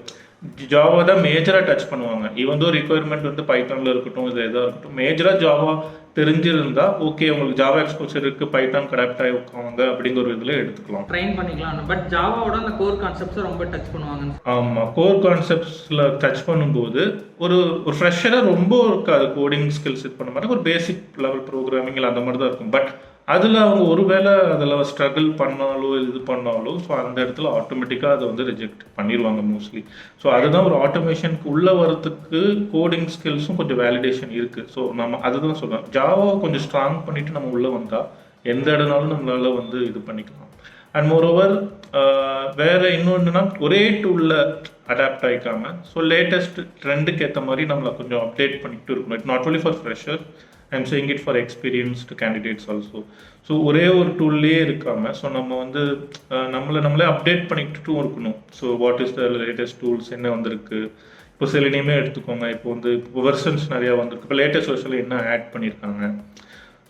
ஜாவா தான் மேஜராக டச் பண்ணுவாங்க. ஈவன் தோ ரிக்வயர்மெண்ட் வந்து பைத்தானில் இருக்கட்டும், இது எதாக இருக்கட்டும், மேஜராக ஜாவா தெரிஞ்சிருந்தா ஓகே, உங்களுக்கு ஜாவா எக்ஸ்போசர் இருக்குது, பைத்தான் கடாப்ட் ஆகி உட்காங்க அப்படிங்கிற ஒரு இதில் எடுத்துக்கலாம், ட்ரைன் பண்ணிக்கலாம். பட் ஜாவாவோட அந்த கோர் கான்செப்ட்ஸை ரொம்ப டச் பண்ணுவாங்க. ஆமாம், கோர் கான்செப்ட்ஸில் டச் பண்ணும்போது ஒரு ஃப்ரெஷராக ரொம்ப இருக்காது கோடிங் ஸ்கில்ஸ் இது பண்ண மாதிரி, ஒரு பேசிக் லெவல் ப்ரோக்ராமிங் அந்த மாதிரி தான் இருக்கும். பட் அதில் அவங்க ஒருவேளை அதில் ஸ்ட்ரகிள் பண்ணாலோ இது பண்ணாலோ ஸோ அந்த இடத்துல ஆட்டோமேட்டிக்காக அதை வந்து ரிஜெக்ட் பண்ணிடுவாங்க மோஸ்ட்லி. ஸோ அதுதான் ஒரு ஆட்டோமேஷனுக்கு உள்ளே வரத்துக்கு கோடிங் ஸ்கில்ஸும் கொஞ்சம் வேலிடேஷன் இருக்குது. ஸோ நம்ம அதுதான் சொல்கிறோம், ஜாவாவை கொஞ்சம் ஸ்ட்ராங் பண்ணிவிட்டு நம்ம உள்ளே வந்தால் எந்த இடம்னாலும் நம்மளால் வந்து இது பண்ணிக்கலாம். அண்ட் மோரோவர் வேறு இன்னொன்றுனா ஒரே டூலில் அடாப்ட் ஆகிக்காமல் ஸோ லேட்டஸ்ட் ட்ரெண்டுக்கு ஏற்ற மாதிரி நம்மளை கொஞ்சம் அப்டேட் பண்ணிக்கிட்டு இருக்கணும். It not only for fresher, I'm saying it for experienced candidates also. So ஒரே ஒரு டூல்லே இருக்காமல் ஸோ நம்ம வந்து நம்மளே அப்டேட் பண்ணிக்கிட்டும் இருக்கணும். So what is the latest tools என்ன வந்திருக்கு, இப்போ செலினியுமே எடுத்துக்கோங்க, இப்போ வந்து இப்போ வெர்ஷன்ஸ் நிறையா வந்திருக்கு, இப்போ லேட்டஸ்ட் வெர்ஷனில் என்ன ஆட் பண்ணியிருக்காங்க.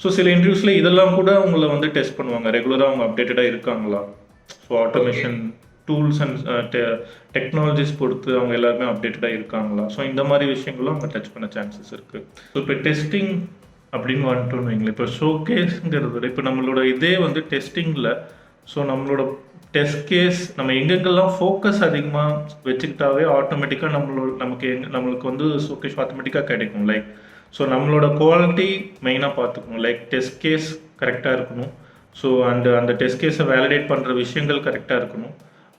ஸோ சில இன்டர்வியூஸில் இதெல்லாம் கூட அவங்கள வந்து டெஸ்ட் பண்ணுவாங்க, ரெகுலராக அவங்க அப்டேட்டடாக இருக்காங்களா. So automation tools and technologies பொறுத்து அவங்க எல்லாருமே அப்டேட்டடாக இருக்காங்களா. ஸோ இந்த மாதிரி விஷயங்களும் அவங்க டச் பண்ண சான்சஸ் இருக்குது. ஸோ இப்போ டெஸ்டிங் அப்படின்னு வந்துட்டோன்னு வைங்களேன், இப்போ ஷோகேஸ்ங்கிறது இப்போ நம்மளோட இதே வந்து டெஸ்டிங்கில் ஸோ நம்மளோட டெஸ்ட் கேஸ் நம்ம எங்கெங்கெல்லாம் ஃபோக்கஸ் அதிகமாக வச்சுக்கிட்டாவே ஆட்டோமேட்டிக்காக நம்மளுக்கு வந்து ஷோகேஸ் ஆட்டோமேட்டிக்காக கிடைக்கும். லைக் ஸோ நம்மளோட குவாலிட்டி மெயினாக பார்த்துக்கணும். லைக் டெஸ்ட் கேஸ் கரெக்டாக இருக்கணும். ஸோ அந்த டெஸ்ட் கேஸை வேலிடேட் பண்ணுற விஷயங்கள் கரெக்டாக இருக்கணும்.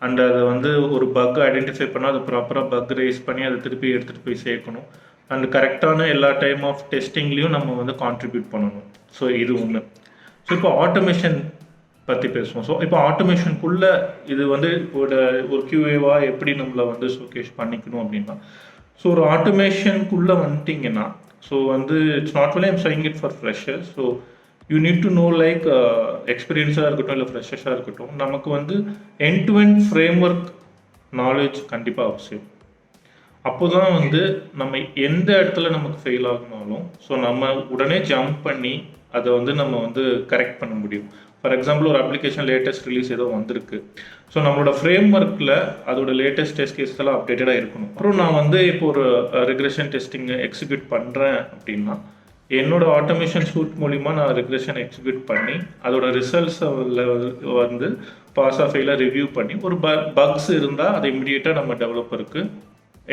அண்ட் அதை வந்து ஒரு பக் ஐடென்டிஃபை பண்ணால் அதை ப்ராப்பராக பக் ரேஸ் பண்ணி அதை திருப்பி எடுத்துகிட்டு போய் சேர்க்கணும். அண்ட் கரெக்டான எல்லா டைம் ஆஃப் டெஸ்டிங்லேயும் நம்ம வந்து கான்ட்ரிபியூட் பண்ணணும். ஸோ இது ஒன்று. ஸோ இப்போ ஆட்டோமேஷன் பற்றி பேசுவோம். ஸோ இப்போ ஆட்டோமேஷனுக்குள்ளே இது வந்து ஒரு QA-வாக எப்படி நம்மளை வந்து ஷோகேஸ் பண்ணிக்கணும் அப்படின்னா, ஸோ ஒரு ஆட்டோமேஷனுக்குள்ளே வந்துட்டிங்கன்னா ஸோ வந்து it's not only I'm saying it for freshers. So you need to know like எக்ஸ்பீரியன்ஸாக இருக்கட்டும் இல்லை ஃப்ரெஷர்ஸாக இருக்கட்டும், நமக்கு வந்து end to end frame work knowledge கண்டிப்பாக அவசியம். அப்போ தான் வந்து நம்ம எந்த இடத்துல நமக்கு ஃபெயில் ஆகினாலும் ஸோ நம்ம உடனே ஜம்ப் பண்ணி அதை வந்து நம்ம வந்து கரெக்ட் பண்ண முடியும். ஃபார் எக்ஸாம்பிள் ஒரு அப்ளிகேஷன் லேட்டஸ்ட் ரிலீஸ் ஏதோ வந்திருக்கு, ஸோ நம்மளோட ஃப்ரேம் ஒர்க்கில் அதோட லேட்டஸ்ட் டெஸ்ட் கேஸ் எல்லாம் அப்டேட்டடாக இருக்கணும். அப்புறம் நான் வந்து இப்போ ஒரு ரிக்ரெஷன் டெஸ்டிங் எக்ஸிக்யூட் பண்ணுறேன் அப்படின்னா என்னோட ஆட்டோமேஷன் சூட் மூலிமா நான் ரிக்ரெஷன் எக்ஸிக்யூட் பண்ணி அதோட ரிசல்ட்ஸை வந்து பாஸ் ஆஃப் ஃபெயிலாக ரிவ்யூ பண்ணி ஒரு பக்ஸ் இருந்தால் அதை இமிடியேட்டாக நம்ம டெவலப்பருக்கு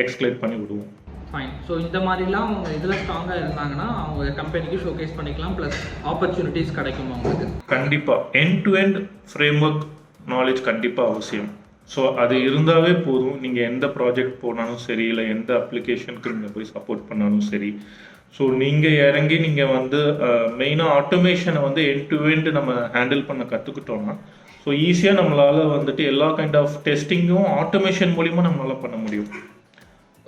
எக்ஸ்பிளைன் பண்ணி விடுவோம். ஃபைன். ஸோ இந்த மாதிரிலாம் அவங்க இதில் ஸ்ட்ராங்காக இருந்தாங்கன்னா அவங்க கம்பெனிக்கு ஷோகேஸ் பண்ணிக்கலாம், ப்ளஸ் ஆப்பர்ச்சுனிட்டிஸ் கிடைக்கும் அவங்களுக்கு. கண்டிப்பாக end to end frame work knowledge கண்டிப்பாக அவசியம். ஸோ அது இருந்தாவே போதும். நீங்கள் எந்த ப்ராஜெக்ட் போனாலும் சரி, இல்லை எந்த அப்ளிகேஷனுக்கு நீங்கள் போய் சப்போர்ட் பண்ணாலும் சரி. ஸோ நீங்கள் இறங்கி நீங்கள் வந்து மெயினாக ஆட்டோமேஷனை வந்து எண்ட் டு எண்ட் நம்ம ஹேண்டில் பண்ண கற்றுக்கிட்டோம்னா ஸோ ஈஸியாக நம்மளால் வந்துட்டு எல்லா கைண்ட் ஆஃப் டெஸ்டிங்கும் ஆட்டோமேஷன் மூலிமா நம்மளால் பண்ண முடியும்.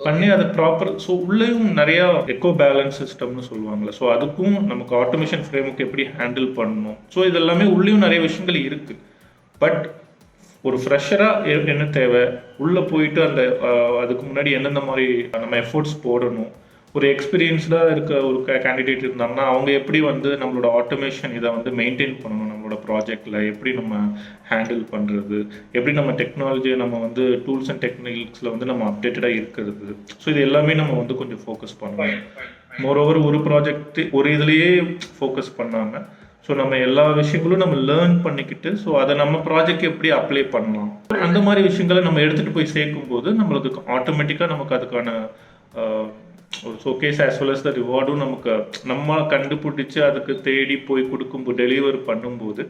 பண்ணி அது ப்ராப்பர். ஸோ உள்ளேயும் நிறையா எக்கோ பேலன்ஸ் சிஸ்டம்னு சொல்லுவாங்கள்ல, ஸோ அதுக்கும் நமக்கு ஆட்டோமேஷன் ஃப்ரேமுக்கு எப்படி ஹேண்டில் பண்ணணும், ஸோ இது எல்லாமே உள்ளேயும் நிறைய விஷயங்கள் இருக்குது. பட் ஒரு ஃப்ரெஷராக என்ன தேவை, உள்ளே போயிட்டு அந்த அதுக்கு முன்னாடி எந்தெந்த மாதிரி நம்ம எஃபோர்ட்ஸ் போடணும், ஒரு எக்ஸ்பீரியன்ஸ்டாக இருக்க ஒரு கேண்டிடேட் இருந்தாங்கன்னா அவங்க எப்படி வந்து நம்மளோட ஆட்டோமேஷன் இதை வந்து மெயின்டைன் பண்ணணும், நம்மளோட ப்ராஜெக்டில் எப்படி நம்ம ஹேண்டில் பண்ணுறது, எப்படி நம்ம டெக்னாலஜியை நம்ம வந்து டூல்ஸ் அண்ட் டெக்னிக்ஸில் வந்து நம்ம அப்டேட்டடாக இருக்கிறது. ஸோ இது எல்லாமே நம்ம வந்து கொஞ்சம் ஃபோக்கஸ் பண்ணணும். மோரோவர் ஒரு ப்ராஜெக்ட் ஒரு இதுலேயே ஃபோக்கஸ் பண்ணாமல் ஸோ நம்ம எல்லா விஷயங்களும் நம்ம லேர்ன் பண்ணிக்கிட்டு ஸோ அதை நம்ம ப்ராஜெக்ட் எப்படி அப்ளை பண்ணலாம், அந்த மாதிரி விஷயங்களை நம்ம எடுத்துகிட்டு போய் சேர்க்கும்போது நம்மளுக்கு ஆட்டோமேட்டிக்காக நமக்கு அதுக்கான ஒரு ஷோகேஸ் ஆஸ் வெல் அஸ் த ரிவார்டும் நமக்கு நம்ம கண்டுபிடிச்சி அதுக்கு தேடி போய் கொடுக்கும்போது டெலிவர் பண்ணும்போது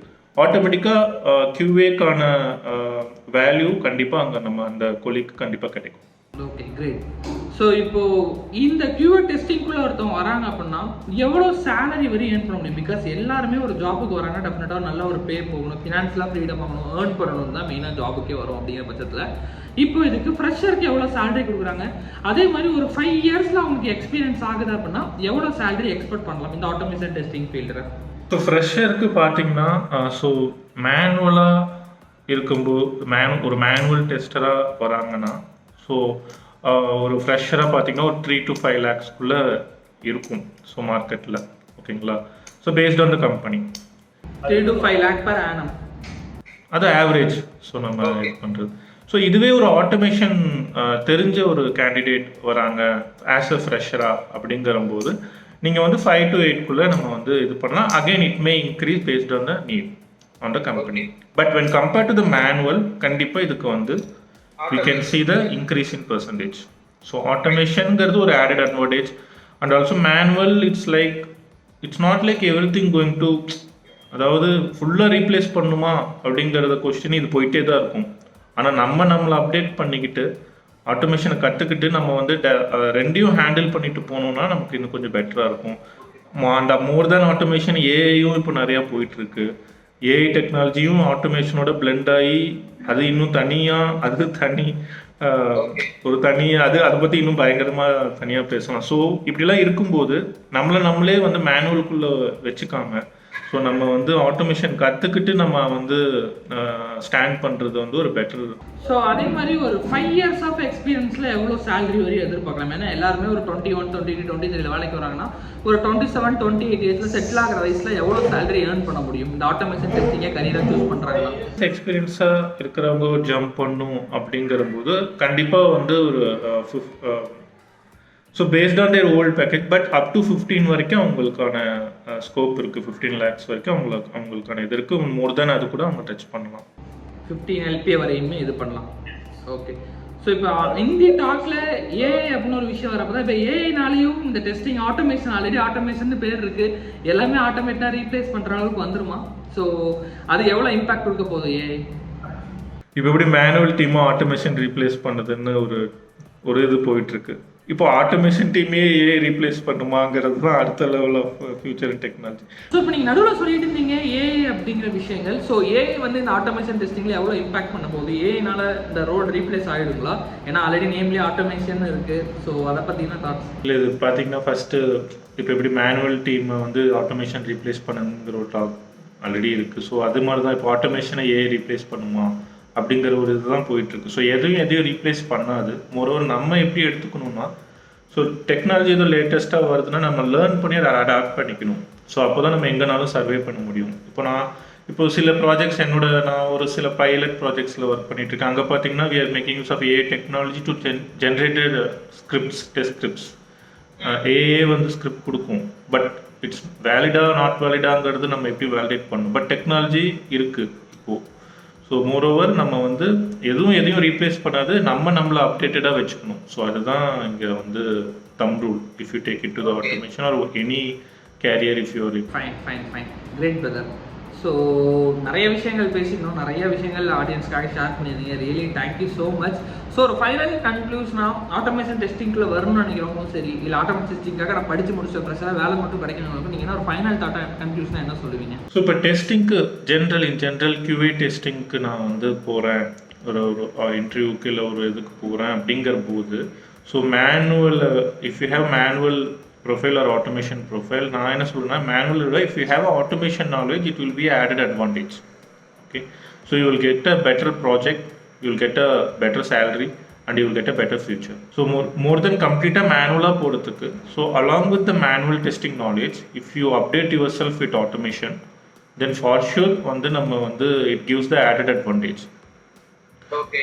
ஆட்டோமேட்டிக்காக கியூஏக்கான வேல்யூ கண்டிப்பாக அங்கே நம்ம அந்த கொலிக்கு கண்டிப்பாக கிடைக்கும். Okay, great. ஸோ இப்போ இந்த கியூஏ டெஸ்டிங்குள்ளே ஒருத்தவங்க வராங்க அப்படின்னா எவ்வளோ சேலரி வரை ஏர்ன் பண்ண முடியும்? பிகாஸ் எல்லாருமே ஒரு ஜாபுக்கு வராங்க, டெஃபினட்டாக நல்ல ஒரு பே போகணும், ஃபினான்ஷியலாக ஃப்ரீடம் ஆகணும், ஏர்ன் பண்ணணும் தான் மெயினாக ஜாபுக்கே வரும். அப்படிங்கிற பட்சத்தில் இப்போ இதுக்கு ஃப்ரெஷருக்கு எவ்வளோ சேலரி கொடுக்குறாங்க, அதே மாதிரி ஒரு 5 இயர்ஸில் அவங்களுக்கு எக்ஸ்பீரியன்ஸ் ஆகுது அப்படின்னா எவ்வளோ சேலரி எக்ஸ்பெக்ட் பண்ணலாம் இந்த ஆட்டோமேஷன் டெஸ்டிங் ஃபீல்டில்? ஸோ ஃப்ரெஷருக்கு பார்த்தீங்கன்னா ஸோ மேனுவலாக இருக்கும்போது ஒரு மேனுவல் டெஸ்டராக வராங்கன்னா ஸோ ஒரு ஃப்ரெஷராக பார்த்தீங்கன்னா ஒரு 3 to 5 lakhsக்குள்ளே இருக்கும் ஸோ மார்க்கெட்டில். ஓகேங்களா? So based on the company 3 to 5 lakh per annum அது ஆவரேஜ். ஸோ நம்ம இது பண்ணுறது. ஸோ இதுவே ஒரு ஆட்டோமேஷன் தெரிஞ்ச ஒரு கேண்டிடேட் வராங்க ஆஸ் அ ஃப்ரெஷராக அப்படிங்கிறம்போது நீங்கள் வந்து 5 to 8க்குள்ளே நம்ம வந்து இது பண்ணலாம். Again it may increase paste on the need on the company. But when compared to the manual கண்டிப்பாக இதுக்கு வந்து we can see the increase in percentage. So automation ங்கிறது ஒரு added advantage and also manual it's not like everything going to அதாவது ஃபுல்லாக replace பண்ணுமா அப்படிங்கிறத question இது போயிட்டே தான் இருக்கும். ஆனால் நம்மளை அப்டேட் பண்ணிக்கிட்டு ஆட்டோமேஷனை கற்றுக்கிட்டு நம்ம வந்து ரெண்டையும் ஹேண்டில் பண்ணிட்டு போனோம்னா நமக்கு இன்னும் கொஞ்சம் பெட்டராக இருக்கும். அண்ட் மோர் தேன் ஆட்டோமேஷன் ஏஐயும் இப்போ நிறையா போயிட்டுருக்கு. ஏஐ டெக்னாலஜியும் ஆட்டோமேஷனோட பிளெண்ட் ஆகி அது இன்னும் தனியாக அது தனி ஒரு தனி அதை பற்றி இன்னும் பயங்கரமாக தனியாக பேசலாம். ஸோ இப்படிலாம் இருக்கும்போது நம்மளே வந்து மேனுவலுக்குள்ளே வச்சுக்காம ஸோ நம்ம வந்து ஆட்டோமேஷன் கற்றுக்கிட்டு நம்ம வந்து ஸ்டாண்ட் பண்ணுறது வந்து ஒரு பெட்டர். ஸோ அதே மாதிரி ஒரு 5 years ஆஃப் எக்ஸ்பீரியன்ஸில் எவ்வளோ சேலரி வரையும் எதிர்பார்க்கலாம்? ஏன்னா எல்லாருமே ஒரு 21, 22, 23 வேலைக்கு வராங்கன்னா ஒரு 27, 28 ஏஜில் செட்டில் ஆகிற வயசில் எவ்வளோ சேலரி ஏர்ன் பண்ண முடியும் இந்த ஆட்டோமேஷன் டெஸ்டிங்கை கரியராக சூஸ் பண்ணுறாங்களா? எக்ஸ்பீரியன்ஸாக இருக்கிறவங்க ஒரு ஜம்ப் பண்ணும் அப்படிங்கிற போது கண்டிப்பாக வந்து ஒரு so based on their old package but up to 15 வரைக்கும் அவங்களுக்கான ஸ்கோப் இருக்குது. 15 lakhs வரைக்கும் அவங்களுக்கான இது இருக்குது. மோர் தேன் அது கூட அவங்க டச் பண்ணலாம். 15 LPA வரையுமே இது பண்ணலாம். ஓகே. ஸோ இப்போ இந்தி டாக்ல ஏஐ அப்படின்னு ஒரு விஷயம் வரப்போ தான் இப்போ ஏஐனாலையும் இந்த டெஸ்டிங் ஆட்டோமேஷன் ஆல்ரெடி ஆட்டோமேஷன் பேர் இருக்குது, எல்லாமே ஆட்டோமேட்டாக ரீப்ளேஸ் பண்ணுற அளவுக்கு வந்துருமா? ஸோ அது எவ்வளோ இம்பாக்ட் கொடுக்க போகுது ஏஐ? இப்போ எப்படி மேனுவல் டீமாக ஆட்டோமேஷன் ரீப்ளேஸ் பண்ணுறதுன்னு ஒரு இது போயிட்டுருக்கு. இப்போ ஆட்டோமேஷன் டீமே ஏஐ ரீப்ளேஸ் பண்ணுமாங்கிறது தான் அடுத்த level of future technology. So இப்போ நீங்கள் நடுவில் சொல்லிட்டு இருந்தீங்க ஏஐ அப்படிங்கிற விஷயங்கள். ஸோ ஏஐ வந்து இந்த ஆட்டோமேஷன் டெஸ்டிங்கில் எவ்வளோ இம்பாக்ட் பண்ண போகுது? ஏஐனால இந்த ரோடு ரீப்ளேஸ் ஆகிடுங்களா? ஏன்னா ஆல்ரெடி நேம்லேயே ஆட்டோமேஷன் இருக்குது. ஸோ அதை பற்றின தாட்ஸ் இல்லை. இது பார்த்தீங்கன்னா ஃபஸ்ட்டு இப்போ எப்படி மேனுவல் டீமை வந்து ஆட்டோமேஷன் ரீப்ளேஸ் பண்ணுங்கிற ஒரு டாக் ஆல்ரெடி இருக்குது. ஸோ அது மாதிரி தான் இப்போ ஆட்டோமேஷனை ஏஐ ரீப்ளேஸ் பண்ணுமா அப்படிங்கிற ஒரு இதுதான் போயிட்டுருக்கு. ஸோ எதையும் ரீப்ளேஸ் பண்ணாது. மொரோவர் நம்ம எப்படி எடுத்துக்கணும்னா ஸோ டெக்னாலஜி எதுவும் லேட்டஸ்ட்டாக வருதுன்னா நம்ம லேர்ன் பண்ணி அதை அடாப்ட் பண்ணிக்கணும். ஸோ அப்போ தான் நம்ம எங்கேனாலும் சர்வே பண்ண முடியும். இப்போ சில ப்ராஜெக்ட்ஸ் நான் ஒரு சில பைலட் ப்ராஜெக்ட்ஸில் ஒர்க் பண்ணிகிட்ருக்கேன். அங்கே பார்த்தீங்கன்னா we are making use of AI technology to generated scripts, test scripts. ஏஏ வந்து ஸ்கிரிப்ட் கொடுக்கும். பட் இட்ஸ் வேலிடா நாட் வேலிடாங்கிறது நம்ம எப்படி வேலிடேட் பண்ணணும். பட் டெக்னாலஜி இருக்குது இப்போது. ஸோ மோரோவர் நம்ம வந்து எதையும் ரீப்ளேஸ் பண்ணாது, நம்மளை அப்டேட்டடாக வச்சுக்கணும். ஸோ அதுதான் இங்கே வந்து thumb rule if you take it to the automation or any career if you fine. Great brother. So நிறைய விஷயங்கள் பேசிக்கணும், நிறைய விஷயங்கள் ஆடியன்ஸ்க்காக ஷேர் பண்ணியிருந்தீங்க. Really thank you so much. So ஒரு ஃபைனல் கன்க்ளூஷனாக ஆட்டோமேஷன் டெஸ்டிங்கில் வரணும்னு நினைக்கிறவங்களும் சரி, இல்லை ஆட்டோமேஷன் டெஸ்டிங்காக நான் படித்து முடிச்ச ப்ரெஷராக வேலை மட்டும் கிடைக்கணும், நீங்கள் என்ன ஒரு ஃபைனல் தாட்டா கன்க்ளூஷனாக என்ன சொல்லுவீங்க? ஸோ இப்போ டெஸ்டிங்க்கு இன் ஜென்ரல் QA டெஸ்டிங்க்கு நான் வந்து போகிறேன், ஒரு இன்டர்வியூக்கு இல்லை ஒரு இதுக்கு போகிறேன் அப்படிங்கிற போது, so manual if you have manual profile or automation profile, நான் என்ன சொல்றேன்னா மேனுவல் விட if you have automation knowledge it will be added advantage. Okay, so you will get a better project, you will get a better salary and you will get a better future. So more than complete-ஆக மேனுவலாக போகிறதுக்கு, so along with the manual testing knowledge, if you update yourself with automation, then for sure வந்து நம்ம வந்து it gives the added advantage.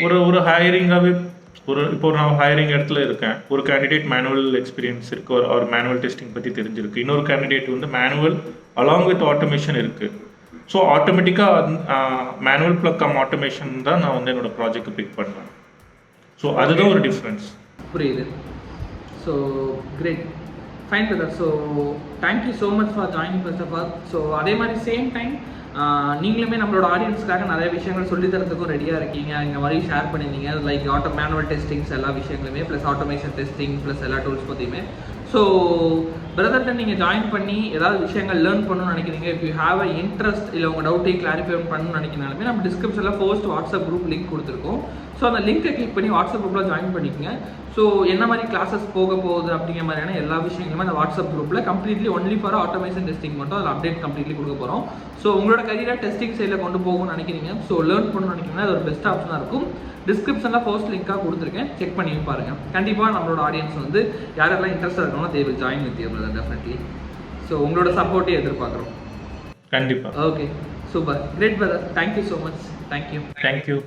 ஒரு ஹையரிங்காகவே இப்போ நான் hiring இடத்துல இருக்கேன், ஒரு கேண்டிடேட் மேனுவல் எக்ஸ்பீரியன்ஸ் இருக்கு, ஒரு மேனுவல் டெஸ்டிங் பற்றி தெரிஞ்சிருக்கு, இன்னொரு கேண்டிடேட் வந்து மேனுவல் அலாங் வித் ஆட்டோமேஷன் இருக்குது. ஸோ ஆட்டோமேட்டிக்காக மேனுவல் ப்ளக்கம் ஆட்டோமேஷன் தான் நான் வந்து என்னோட ப்ராஜெக்ட் பிக் பண்ணுவேன். ஸோ அதுதான் ஒரு டிஃப்ரென்ஸ். புரியுது. So great, fine brother. So thank you so much for joining first of all. So அதே மாதிரி சேம் டைம் நீங்களுமே நம்மளோட ஆடியன்ஸ்க்காக நிறைய விஷயங்கள் சொல்லி தரத்துக்கும் ரெடியாக இருக்கீங்க. இந்த மாதிரி ஷேர் பண்ணியிருந்தீங்க, லைக் மேனுவல் டெஸ்டிங்ஸ் எல்லா விஷயங்களுமே, ப்ளஸ் ஆட்டோமேஷன் டெஸ்டிங், ப்ளஸ் எல்லா டூல்ஸ் பற்றியுமே. ஸோ பிரதர்கிட்ட நீங்கள் ஜாயின் பண்ணி ஏதாவது விஷயங்கள் லேர்ன் பண்ணணும்னு நினைக்கிறீங்க, if you have a interest, இல்லை உங்கள் டவுட்டையும் கிளாரிஃபை பண்ணணும்னு நினைக்கிறனாலுமே நம்ம டிஸ்கிரிப்ஷனில் ஃபர்ஸ்ட் வாட்ஸ்அப் குரூப் லிங்க் கொடுத்துருக்கோம். ஸோ அந்த லிங்கை கிளிக் பண்ணி வாட்ஸ்அப் குரூப்பில் ஜாயின் பண்ணிக்கோங்க. ஸோ என்ன மாதிரி கிளாஸஸ் போக போகுது அப்படிங்கிற மாதிரியான எல்லா விஷயங்களுமே அந்த வாட்ஸ்அப் குரூப்பில் completely only for automation testing மட்டும் அதில் அப்டேட் கம்ப்ளீட்லி கொடுக்க போகிறோம். ஸோ உங்களோட கரியரை டெஸ்டிங் சைடில் கொண்டு போகணும்னு நினைக்கிறீங்க, ஸோ லேர்ன் பண்ணணும்னு நினைக்கிறீங்கன்னா அது ஒரு பெஸ்ட் ஆப்ஷனாக இருக்கும். டிஸ்கிரிப்ஷனில் ஃபர்ஸ்ட் லிங்காக கொடுத்துருக்கேன், செக் பண்ணி பாருங்கள். கண்டிப்பாக நம்மளோட ஆடியன்ஸ் வந்து யாரெல்லாம் இன்ட்ரெஸ்ட்டாக இருக்கணும் they will join with you brother, definitely. So உங்களோட சப்போர்ட்டே எதிர்பார்க்குறோம். கண்டிப்பாக. Okay, super, great brother, thank you so much. Thank you.